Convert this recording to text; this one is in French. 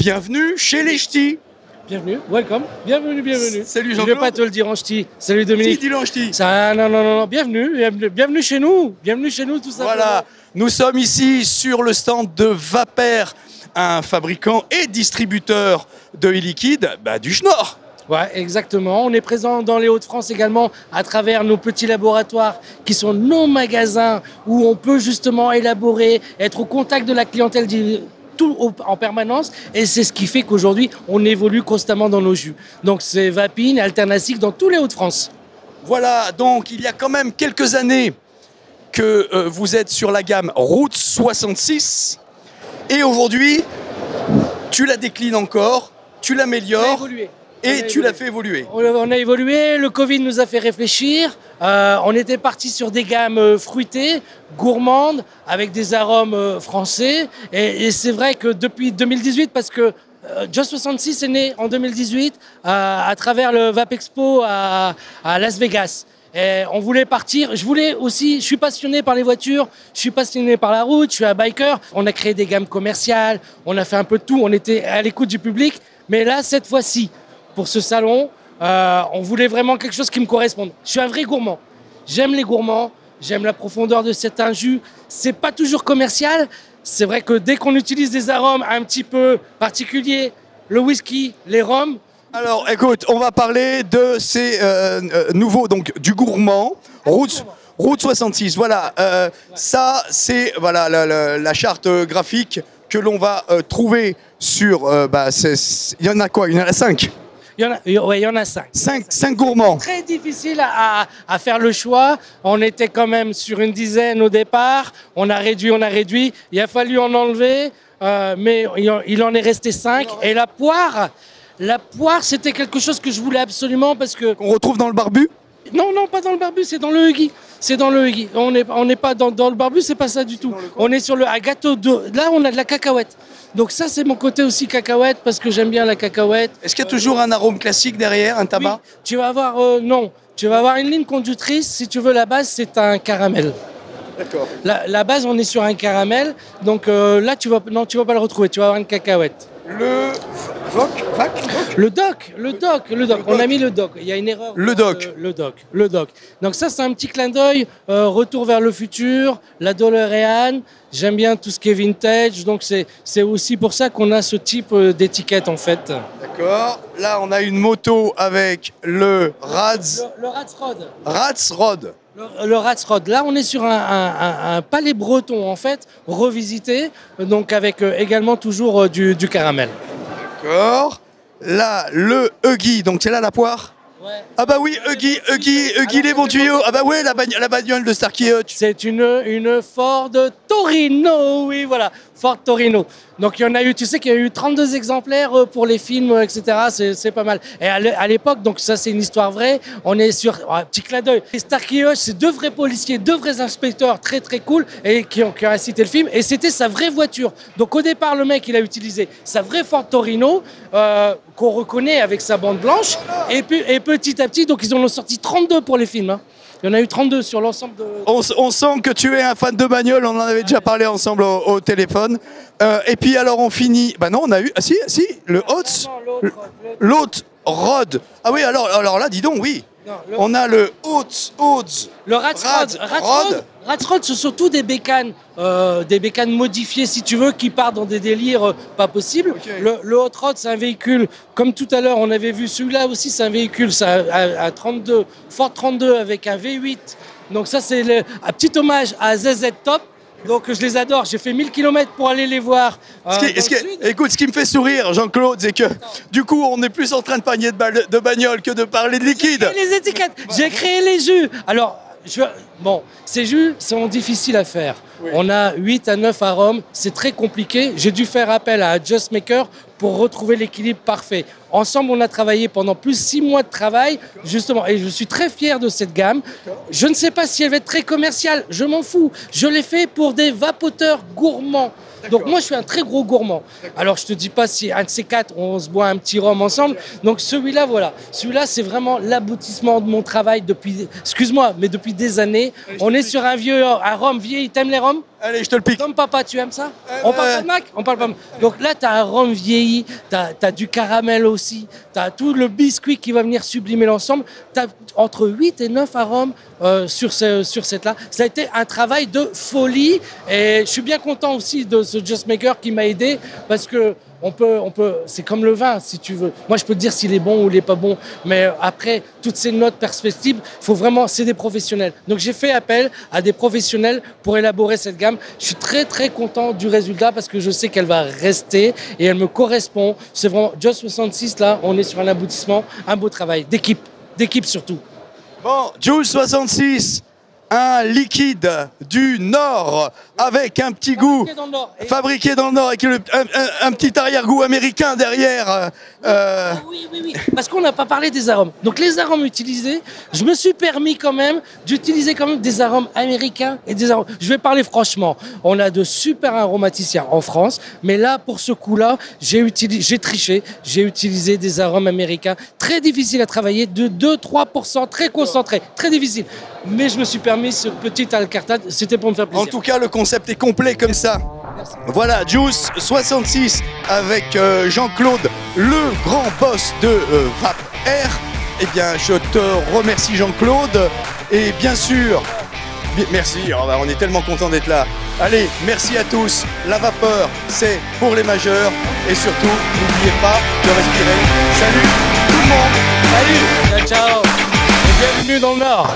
Bienvenue chez les ch'tis. Bienvenue, welcome, bienvenue, bienvenue. Salut Je Jean-Claude. ne vais pas te le dire en ch'ti. Salut Dominique. Dis-le en ch'ti. Ça, non, bienvenue chez nous. Bienvenue chez nous, tout ça. Voilà, nous sommes ici sur le stand de Vaper, un fabricant et distributeur de e-liquide du Schnorr. Ouais, exactement. On est présent dans les Hauts-de-France également à travers nos petits laboratoires qui sont nos magasins où on peut justement élaborer, être au contact de la clientèle en permanence, et c'est ce qui fait qu'aujourd'hui on évolue constamment dans nos jus. Donc c'est Vapine, Alternacic dans tous les Hauts-de-France. Voilà, donc il y a quand même quelques années que vous êtes sur la gamme Route 66 et aujourd'hui tu la déclines encore, tu l'améliores et tu l'as fait évoluer. On a évolué, le Covid nous a fait réfléchir, on était parti sur des gammes fruitées, gourmandes, avec des arômes français, et c'est vrai que depuis 2018, parce que Just 66 est né en 2018 à travers le Vape Expo à Las Vegas. Et on voulait partir, je suis passionné par les voitures, je suis passionné par la route, je suis un biker. On a créé des gammes commerciales, on a fait un peu de tout, on était à l'écoute du public, mais là, cette fois-ci, pour ce salon, on voulait vraiment quelque chose qui me corresponde. Je suis un vrai gourmand. J'aime les gourmands, j'aime la profondeur de certains jus. C'est pas toujours commercial. C'est vrai que dès qu'on utilise des arômes un petit peu particuliers, le whisky, les rhums. Alors écoute, on va parler de ces nouveaux, donc du gourmand, Route 66. Voilà, ça c'est voilà, la charte graphique que l'on va trouver sur... il y en a quoi? Il y en a 5. Il y en a 5. 5 gourmands. Très difficile à faire le choix. On était quand même sur une dizaine au départ. On a réduit. Il a fallu en enlever, mais il en est resté 5. Et la poire, c'était quelque chose que je voulais absolument parce que... Qu'on retrouve dans le barbu? Non, pas dans le barbu, c'est dans le huggy. C'est dans le huggy. On n'est pas dans le barbu, c'est pas ça du tout. On est sur le gâteau de... Là, on a de la cacahuète. Donc ça, c'est mon côté aussi cacahuète parce que j'aime bien la cacahuète. Est-ce qu'il y a toujours un arôme classique derrière, un tabac? Oui, tu vas avoir... non. Tu vas avoir une ligne conductrice. Si tu veux, la base, c'est un caramel. D'accord. La base, on est sur un caramel. Donc là, tu vas pas le retrouver. Tu vas avoir une cacahuète. Le doc. On a mis le doc. Il y a une erreur. Le doc. Le doc. Donc ça, c'est un petit clin d'œil. Retour vers le futur. La DeLorean. J'aime bien tout ce qui est vintage. Donc c'est aussi pour ça qu'on a ce type d'étiquette en fait. D'accord. Là, on a une moto avec le Rats. Le Ratsrod. Ratsrod. Le Ratsrod. Là, on est sur un palais breton en fait, revisité. Donc avec également toujours du caramel. D'accord. Là, le Huggy, donc c'est là la poire? Ouais. Ah bah oui, Huggy les bons tuyaux. Ah bah ouais, la bagnole de Starkey Hutch. C'est une Ford Torino, oui voilà, Ford Torino. Donc il y en a eu, tu sais qu'il y a eu 32 exemplaires pour les films, etc. C'est pas mal. Et à l'époque, donc ça c'est une histoire vraie, on est sur, un petit clin d'œil. Starkey Hutch, c'est 2 vrais policiers, 2 vrais inspecteurs très très cool et qui ont incité le film. Et c'était sa vraie voiture. Donc au départ, le mec il a utilisé sa vraie Ford Torino qu'on reconnaît avec sa bande blanche. Et petit à petit, donc ils en ont sorti 32 pour les films. Hein. Il y en a eu 32 sur l'ensemble de... On sent que tu es un fan de bagnole, on en avait déjà parlé ensemble au téléphone. Et puis alors on finit... Bah non, on a eu... Ah si, le l'autre Rod. Ah oui, alors là, dis donc, oui. Non, on a le le Ratsrod, ce sont tous des bécanes modifiées, si tu veux, qui partent dans des délires pas possibles. Okay. Le Hot Rod, c'est un véhicule, comme tout à l'heure, on avait vu celui-là aussi, c'est un véhicule à 32, Ford 32 avec un V8. Donc ça, c'est un petit hommage à ZZ Top. Donc je les adore, j'ai fait 1000 km pour aller les voir. Écoute, ce qui me fait sourire, Jean-Claude, c'est que du coup, on est plus en train de parler de bagnole que de parler de liquide. J'ai créé les étiquettes, j'ai créé les jus. Alors, ces jus sont difficiles à faire. Oui. On a 8 à 9 arômes, c'est très compliqué. J'ai dû faire appel à un Just Maker pour retrouver l'équilibre parfait. Ensemble, on a travaillé pendant plus de 6 mois de travail, justement, et je suis très fier de cette gamme. Je ne sais pas si elle va être très commerciale, je m'en fous. Je l'ai fait pour des vapoteurs gourmands. Donc moi, je suis un très gros gourmand. Alors, je te dis pas si un de ces 4, on se boit un petit rhum ensemble. Donc celui-là, voilà. Celui-là, c'est vraiment l'aboutissement de mon travail depuis, excuse-moi, mais depuis des années. On est sur un rhum vieilli. T'aimes les rhums ? Allez, je te le pique. Comme papa, tu aimes ça? On parle pas de Mac? On parle pas de... Donc là, tu as un rhum vieilli, tu as du caramel aussi, tu as tout le biscuit qui va venir sublimer l'ensemble. Tu as entre 8 et 9 arômes sur cette là. Ça a été un travail de folie et je suis bien content aussi de ce Just Maker qui m'a aidé parce que c'est comme le vin, si tu veux. Moi, je peux te dire s'il est bon ou il n'est pas bon, mais après, toutes ces notes perspectives, faut vraiment, c'est des professionnels. Donc, j'ai fait appel à des professionnels pour élaborer cette gamme. Je suis très, très content du résultat parce que je sais qu'elle va rester et elle me correspond. C'est vraiment Just 66, là, on est sur un aboutissement, un beau travail, d'équipe surtout. Bon, Jules 66, un liquide du Nord avec un petit goût fabriqué dans le Nord avec un petit arrière-goût américain derrière. Oui, parce qu'on n'a pas parlé des arômes. Donc les arômes utilisés, je me suis permis quand même d'utiliser quand même des arômes américains et des arômes. Je vais parler franchement, on a de super aromaticiens en France, mais là pour ce coup-là, j'ai triché, j'ai utilisé des arômes américains très difficiles à travailler, de 2-3%, très concentrés, très difficiles. Mais je me suis permis ce petit alcartade, c'était pour me faire plaisir. En tout cas, le concept est complet comme ça. Merci. Voilà, Juice 66 avec Jean-Claude, le grand boss de Vap Air. Eh bien, je te remercie Jean-Claude. Et bien sûr, merci, on est tellement content d'être là. Allez, merci à tous. La vapeur, c'est pour les majeurs. Et surtout, n'oubliez pas de respirer. Salut tout le monde. Salut. Ciao. Et bienvenue dans le Nord.